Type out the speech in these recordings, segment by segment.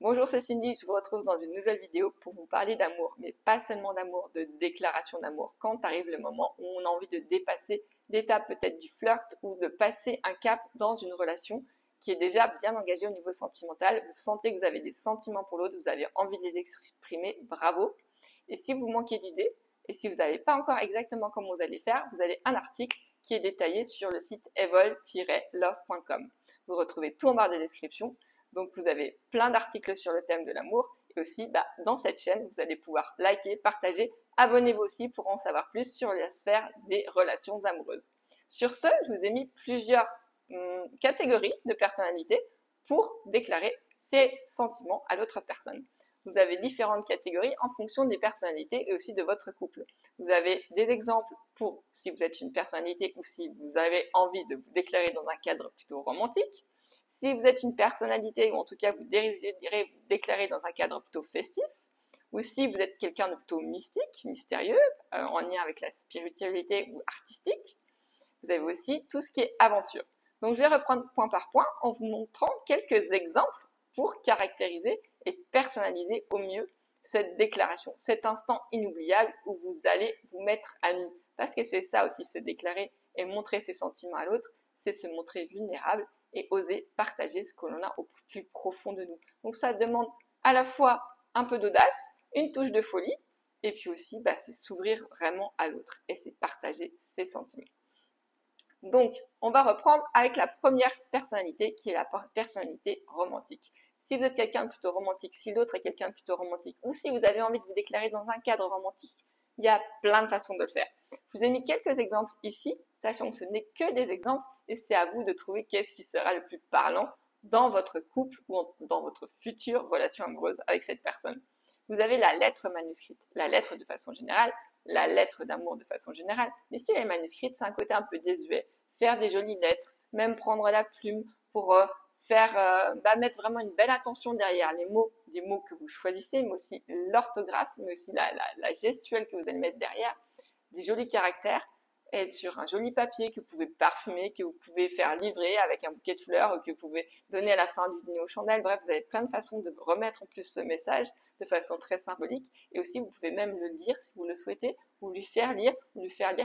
Bonjour, c'est Cindy, je vous retrouve dans une nouvelle vidéo pour vous parler d'amour, mais pas seulement d'amour, de déclaration d'amour, quand arrive le moment où on a envie de dépasser l'étape peut-être du flirt ou de passer un cap dans une relation qui est déjà bien engagée au niveau sentimental. Vous sentez que vous avez des sentiments pour l'autre, vous avez envie de les exprimer, bravo. Et si vous manquez d'idées, et si vous n'avez pas encore exactement comment vous allez faire, vous avez un article qui est détaillé sur le site evol-love.com. Vous retrouvez tout en barre de description. Donc vous avez plein d'articles sur le thème de l'amour et aussi dans cette chaîne, vous allez pouvoir liker, partager, abonnez-vous aussi pour en savoir plus sur la sphère des relations amoureuses. Sur ce, je vous ai mis plusieurs catégories de personnalités pour déclarer ses sentiments à l'autre personne. Vous avez différentes catégories en fonction des personnalités et aussi de votre couple. Vous avez des exemples pour si vous êtes une personnalité ou si vous avez envie de vous déclarer dans un cadre plutôt romantique. Si vous êtes une personnalité, ou en tout cas vous désirez vous déclarer dans un cadre plutôt festif, ou si vous êtes quelqu'un de plutôt mystique, mystérieux, en lien avec la spiritualité ou artistique, vous avez aussi tout ce qui est aventure. Donc je vais reprendre point par point en vous montrant quelques exemples pour caractériser et personnaliser au mieux cette déclaration, cet instant inoubliable où vous allez vous mettre à nu. Parce que c'est ça aussi, se déclarer et montrer ses sentiments à l'autre, c'est se montrer vulnérable et oser partager ce que l'on a au plus profond de nous. Donc ça demande à la fois un peu d'audace, une touche de folie, et puis aussi c'est s'ouvrir vraiment à l'autre et c'est partager ses sentiments. Donc on va reprendre avec la première personnalité qui est la personnalité romantique. Si vous êtes quelqu'un de plutôt romantique, si l'autre est quelqu'un de plutôt romantique, ou si vous avez envie de vous déclarer dans un cadre romantique, il y a plein de façons de le faire. Je vous ai mis quelques exemples ici, sachant que ce n'est que des exemples, et c'est à vous de trouver qu'est-ce qui sera le plus parlant dans votre couple ou dans votre future relation amoureuse avec cette personne. Vous avez la lettre manuscrite, la lettre de façon générale, la lettre d'amour de façon générale, mais si elle est manuscrite, c'est un côté un peu désuet. Faire des jolies lettres, même prendre la plume pour mettre vraiment une belle attention derrière les mots que vous choisissez, mais aussi l'orthographe, mais aussi la gestuelle que vous allez mettre derrière, des jolis caractères, et sur un joli papier que vous pouvez parfumer, que vous pouvez faire livrer avec un bouquet de fleurs, que vous pouvez donner à la fin du dîner aux chandelles. Bref, vous avez plein de façons de remettre en plus ce message de façon très symbolique. Et aussi, vous pouvez même le lire si vous le souhaitez, ou lui faire lire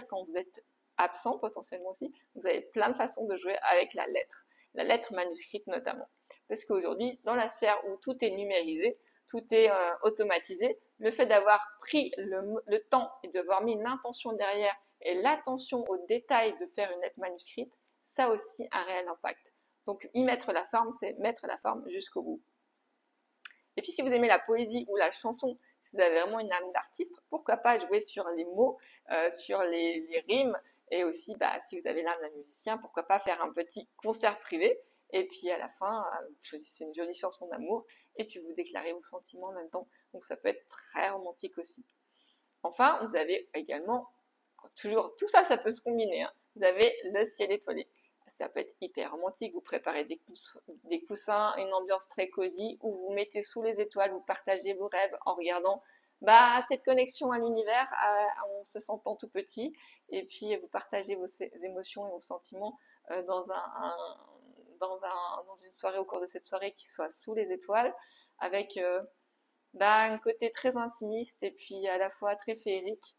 quand vous êtes absent potentiellement aussi. Vous avez plein de façons de jouer avec la lettre manuscrite notamment. Parce qu'aujourd'hui, dans la sphère où tout est numérisé, tout est automatisé, le fait d'avoir pris le temps et d'avoir mis une intention derrière et l'attention aux détails de faire une lettre manuscrite, ça a aussi un réel impact. Donc y mettre la forme, c'est mettre la forme jusqu'au bout. Et puis si vous aimez la poésie ou la chanson, si vous avez vraiment une âme d'artiste, pourquoi pas jouer sur les mots, sur les rimes, et aussi si vous avez l'âme d'un musicien, pourquoi pas faire un petit concert privé, et puis à la fin, vous choisissez une jolie chanson d'amour, et puis vous déclarez vos sentiments en même temps. Donc ça peut être très romantique aussi. Enfin, vous avez également, toujours, tout ça, ça peut se combiner, hein. Vous avez le ciel étoilé. Ça peut être hyper romantique, vous préparez des coussins, une ambiance très cosy, où vous mettez sous les étoiles, vous partagez vos rêves en regardant cette connexion à l'univers, en se sentant tout petit, et puis vous partagez vos émotions et vos sentiments dans une soirée, au cours de cette soirée qui soit sous les étoiles, avec un côté très intimiste et puis à la fois très féerique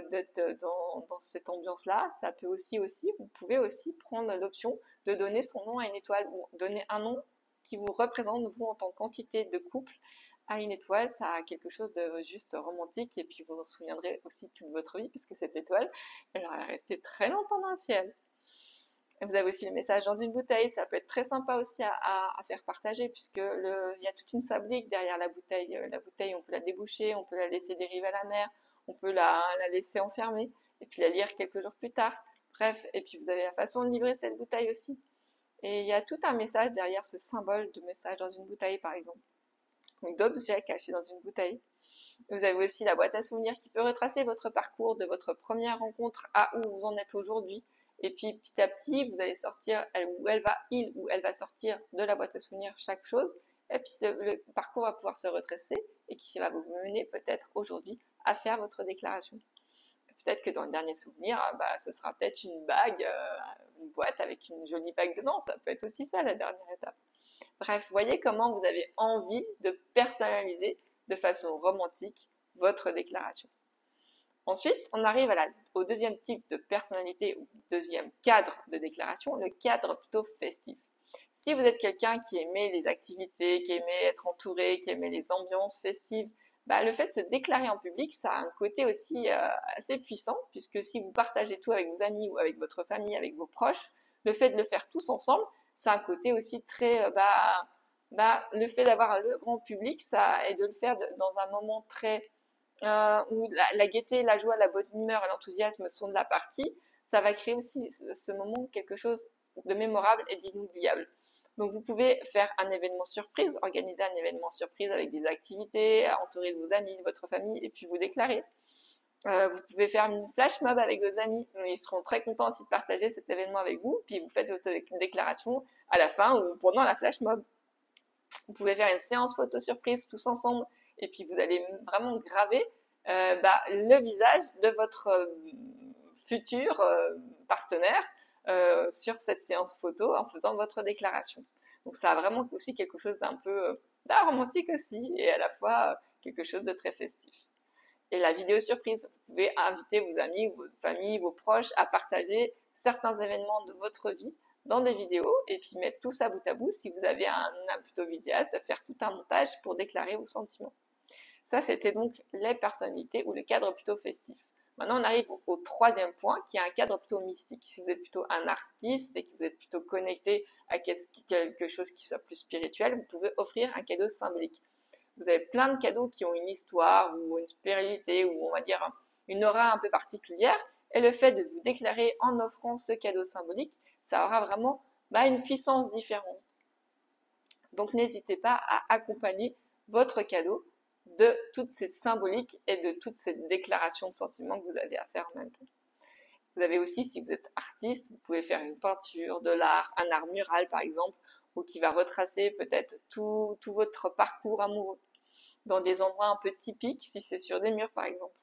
d'être dans cette ambiance-là. Ça peut aussi, vous pouvez aussi prendre l'option de donner son nom à une étoile ou donner un nom qui vous représente, vous, en tant qu'entité de couple, à une étoile. Ça a quelque chose de juste romantique et puis vous en souviendrez aussi toute votre vie puisque cette étoile, elle va rester très longtemps dans le ciel. Et vous avez aussi le message dans une bouteille, ça peut être très sympa aussi à faire partager puisque il y a toute une fabrique derrière la bouteille. La bouteille, on peut la déboucher, on peut la laisser dériver à la mer, on peut la laisser enfermer et puis la lire quelques jours plus tard. Bref, et puis vous avez la façon de livrer cette bouteille aussi. Et il y a tout un message derrière ce symbole de message dans une bouteille par exemple. Donc d'objets cachés dans une bouteille. Vous avez aussi la boîte à souvenirs qui peut retracer votre parcours de votre première rencontre à où vous en êtes aujourd'hui. Et puis petit à petit, vous allez sortir, il ou elle va sortir de la boîte à souvenirs chaque chose. Et puis le parcours va pouvoir se retracer et qui va vous mener peut-être aujourd'hui à faire votre déclaration. Peut-être que dans le dernier souvenir, ce sera peut-être une bague, une boîte avec une jolie bague dedans. Ça peut être aussi ça la dernière étape. Bref, voyez comment vous avez envie de personnaliser de façon romantique votre déclaration. Ensuite, on arrive au deuxième type de personnalité ou deuxième cadre de déclaration, le cadre plutôt festif. Si vous êtes quelqu'un qui aimait les activités, qui aimait être entouré, qui aimait les ambiances festives, le fait de se déclarer en public, ça a un côté aussi assez puissant, puisque si vous partagez tout avec vos amis ou avec votre famille, avec vos proches, le fait de le faire tous ensemble, ça a un côté aussi très, le fait d'avoir le grand public, ça, et de le faire dans un moment très où la gaieté, la joie, la bonne humeur et l'enthousiasme sont de la partie, ça va créer aussi ce moment quelque chose de mémorable et d'inoubliable. Donc vous pouvez faire un événement surprise, organiser un événement surprise avec des activités, entourer de vos amis, de votre famille et puis vous déclarer. Vous pouvez faire une flash mob avec vos amis, ils seront très contents aussi de partager cet événement avec vous, puis vous faites votre déclaration à la fin ou pendant la flash mob. Vous pouvez faire une séance photo surprise tous ensemble et puis vous allez vraiment graver le visage de votre futur partenaire sur cette séance photo en faisant votre déclaration. Donc ça a vraiment aussi quelque chose d'un peu romantique aussi et à la fois quelque chose de très festif. Et la vidéo surprise, vous pouvez inviter vos amis, vos familles, vos proches à partager certains événements de votre vie dans des vidéos et puis mettre tout ça bout à bout si vous avez un plutôt vidéaste, de faire tout un montage pour déclarer vos sentiments. Ça, c'était donc les personnalités ou le cadre plutôt festif. Maintenant, on arrive au troisième point, qui est un cadre plutôt mystique. Si vous êtes plutôt un artiste et que vous êtes plutôt connecté à quelque chose qui soit plus spirituel, vous pouvez offrir un cadeau symbolique. Vous avez plein de cadeaux qui ont une histoire ou une spiritualité ou on va dire une aura un peu particulière. Et le fait de vous déclarer en offrant ce cadeau symbolique, ça aura vraiment une puissance différente. Donc n'hésitez pas à accompagner votre cadeau de toute cette symbolique et de toute cette déclaration de sentiments que vous avez à faire en même temps. Vous avez aussi, si vous êtes artiste, vous pouvez faire une peinture, de l'art, un art mural par exemple, ou qui va retracer peut-être tout votre parcours amoureux dans des endroits un peu typiques, si c'est sur des murs par exemple.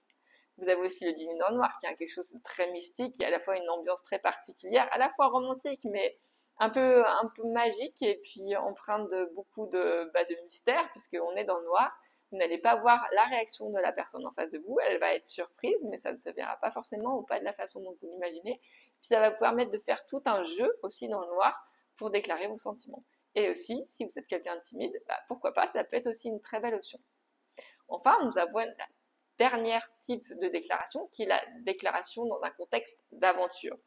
Vous avez aussi le dîner dans le noir, qui est quelque chose de très mystique, qui a à la fois une ambiance très particulière, à la fois romantique, mais un peu magique, et puis empreinte de beaucoup de mystère, puisqu'on est dans le noir. Vous n'allez pas voir la réaction de la personne en face de vous, elle va être surprise, mais ça ne se verra pas forcément, ou pas de la façon dont vous l'imaginez. Puis ça va vous permettre de faire tout un jeu aussi dans le noir pour déclarer vos sentiments. Et aussi, si vous êtes quelqu'un de timide, pourquoi pas, ça peut être aussi une très belle option. Enfin, nous avons la dernière type de déclaration qui est la déclaration dans un contexte d'aventure.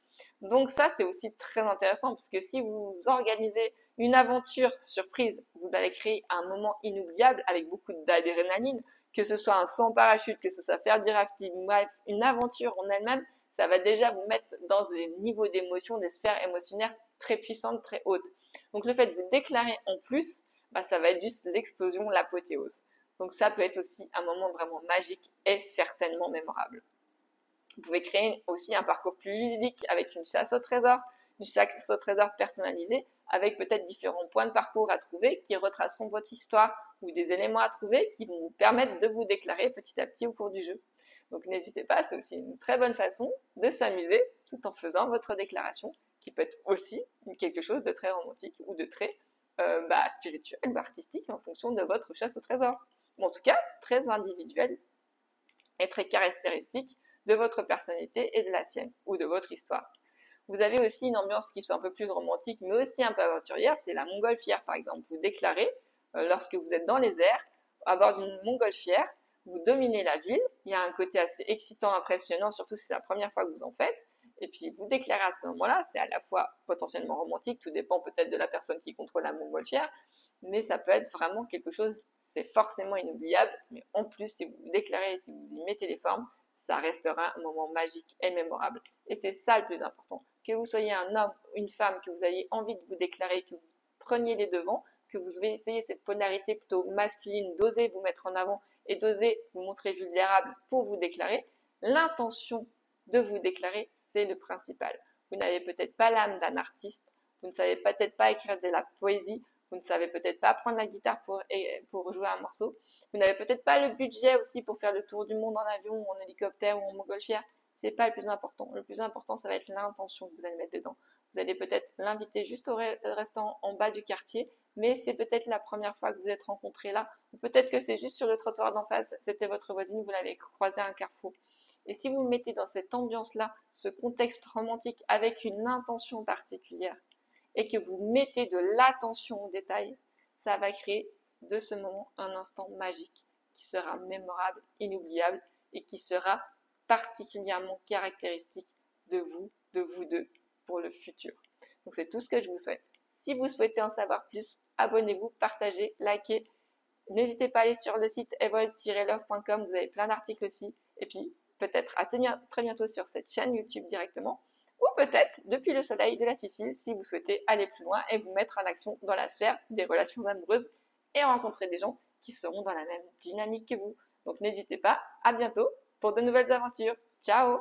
Donc ça, c'est aussi très intéressant parce que si vous organisez une aventure surprise, vous allez créer un moment inoubliable avec beaucoup d'adrénaline, que ce soit un saut en parachute, que ce soit faire du rafting, bref, une aventure en elle-même, ça va déjà vous mettre dans des niveaux d'émotion, des sphères émotionnelles très puissantes, très hautes. Donc le fait de vous déclarer en plus, ça va être juste l'explosion, l'apothéose. Donc ça peut être aussi un moment vraiment magique et certainement mémorable. Vous pouvez créer aussi un parcours plus ludique avec une chasse au trésor personnalisée avec peut-être différents points de parcours à trouver qui retraceront votre histoire ou des éléments à trouver qui vont vous permettre de vous déclarer petit à petit au cours du jeu. Donc n'hésitez pas, c'est aussi une très bonne façon de s'amuser tout en faisant votre déclaration qui peut être aussi quelque chose de très romantique ou de très spirituel ou artistique en fonction de votre chasse au trésor. En tout cas, très individuel et très caractéristique de votre personnalité et de la sienne, ou de votre histoire. Vous avez aussi une ambiance qui soit un peu plus romantique, mais aussi un peu aventurière, c'est la montgolfière par exemple. Vous déclarez, lorsque vous êtes dans les airs, à bord d'une montgolfière, vous dominez la ville, il y a un côté assez excitant, impressionnant, surtout si c'est la première fois que vous en faites, et puis vous déclarez à ce moment-là, c'est à la fois potentiellement romantique, tout dépend peut-être de la personne qui contrôle la montgolfière, mais ça peut être vraiment quelque chose, c'est forcément inoubliable, mais en plus, si vous déclarez, si vous y mettez les formes, ça restera un moment magique et mémorable. Et c'est ça le plus important. Que vous soyez un homme, une femme, que vous ayez envie de vous déclarer, que vous preniez les devants, que vous essayez cette polarité plutôt masculine, d'oser vous mettre en avant et d'oser vous montrer vulnérable pour vous déclarer, l'intention de vous déclarer, c'est le principal. Vous n'avez peut-être pas l'âme d'un artiste, vous ne savez peut-être pas écrire de la poésie, vous ne savez peut-être pas prendre la guitare pour jouer un morceau, vous n'avez peut-être pas le budget aussi pour faire le tour du monde en avion ou en hélicoptère ou en montgolfière, c'est pas le plus important. Le plus important, ça va être l'intention que vous allez mettre dedans. Vous allez peut-être l'inviter juste au restaurant en bas du quartier, mais c'est peut-être la première fois que vous êtes rencontrés là, ou peut-être que c'est juste sur le trottoir d'en face, c'était votre voisine, vous l'avez croisée à un carrefour. Et si vous mettez dans cette ambiance-là, ce contexte romantique avec une intention particulière, et que vous mettez de l'attention aux détails, ça va créer de ce moment un instant magique qui sera mémorable, inoubliable et qui sera particulièrement caractéristique de vous deux pour le futur. Donc c'est tout ce que je vous souhaite. Si vous souhaitez en savoir plus, abonnez-vous, partagez, likez. N'hésitez pas à aller sur le site evol-love.com, vous avez plein d'articles aussi. Et puis peut-être à très bientôt sur cette chaîne YouTube directement. Ou peut-être depuis le soleil de la Sicile si vous souhaitez aller plus loin et vous mettre en action dans la sphère des relations amoureuses et rencontrer des gens qui seront dans la même dynamique que vous. Donc n'hésitez pas, à bientôt pour de nouvelles aventures. Ciao!